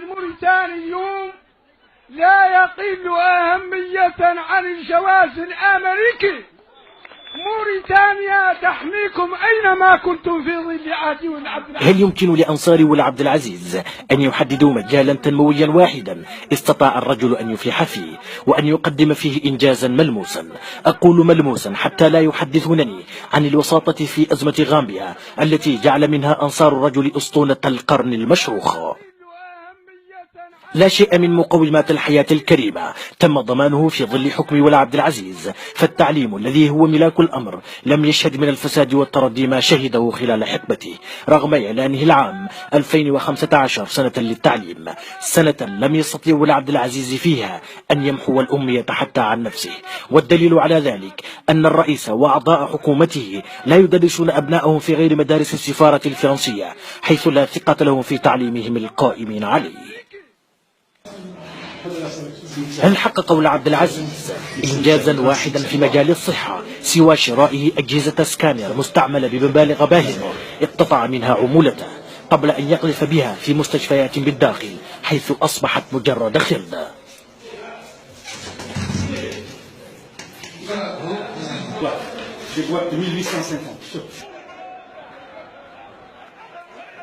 الموريتانيون لا يقل أهمية عن الجواز الأمريكي. موريتانيا تحميكم أينما كنتم في ظل عهد ولي عبد العزيز. هل يمكن لأنصار ولي عبد العزيز أن يحددوا مجالا تنمويا واحدا استطاع الرجل أن يفلح فيه وأن يقدم فيه إنجازا ملموسا؟ أقول ملموسا حتى لا يحدثونني عن الوساطة في أزمة غامبيا التي جعل منها أنصار الرجل أسطورة القرن المشروخ. لا شيء من مقومات الحياة الكريمة تم ضمانه في ظل حكم ولي عبد العزيز، فالتعليم الذي هو ملاك الأمر لم يشهد من الفساد والتردي ما شهده خلال حقبته، رغم إعلانه العام 2015 سنة للتعليم، سنة لم يستطيع ولي عبد العزيز فيها أن يمحو الأمية حتى عن نفسه. والدليل على ذلك أن الرئيس وأعضاء حكومته لا يدرسون أبنائهم في غير مدارس السفارة الفرنسية، حيث لا ثقة لهم في تعليمهم القائمين عليه. هل حقق ولي عبد العزيز إنجازا واحدا في مجال الصحة سوى شرائه أجهزة سكانر مستعملة بمبالغ باهظة اقتطع منها عمولته قبل أن يقذف بها في مستشفيات بالداخل حيث أصبحت مجرد خردة؟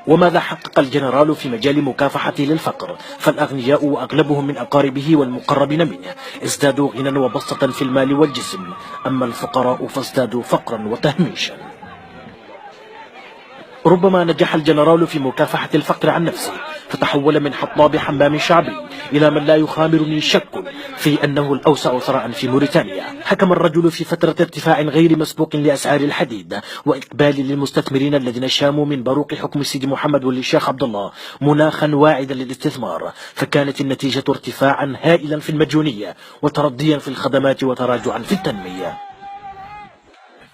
وماذا حقق الجنرال في مجال مكافحته للفقر؟ فالأغنياء وأغلبهم من أقاربه والمقربين منه ازدادوا غنى وبسطة في المال والجسم، أما الفقراء فازدادوا فقرا وتهميشا. ربما نجح الجنرال في مكافحة الفقر عن نفسه فتحول من حطاب حمام شعبي إلى من لا يخامرني شك في أنه الأوسع ثراء في موريتانيا. حكم الرجل في فترة ارتفاع غير مسبوق لأسعار الحديد وإقبال للمستثمرين الذين شاموا من باروق حكم سيدي محمد والشيخ عبد الله مناخا واعدا للاستثمار، فكانت النتيجة ارتفاعا هائلا في المديونية وترديا في الخدمات وتراجعا في التنمية.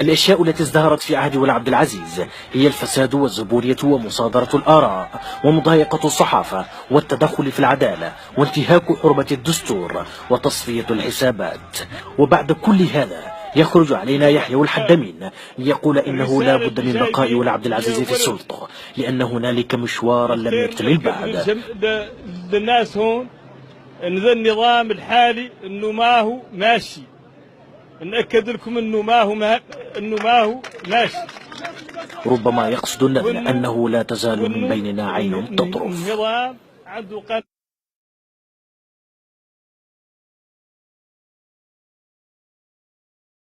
الأشياء التي ازدهرت في عهد ولي عبد العزيز هي الفساد والزبورية ومصادرة الآراء ومضايقة الصحافة والتدخل في العدالة وانتهاك حرمة الدستور وتصفية الحسابات. وبعد كل هذا يخرج علينا يحيى الحدامين ليقول إنه لا بد من بقاء ولي عبد العزيز في السلطة لأن هنالك مشوارا لم يكتمل بعد. الناس هون إن ذا النظام الحالي إنه ما هو ماشي، نأكد لكم إنه ما هو ماشي. ربما يقصدون أنه لا تزال من بيننا عين تطرف.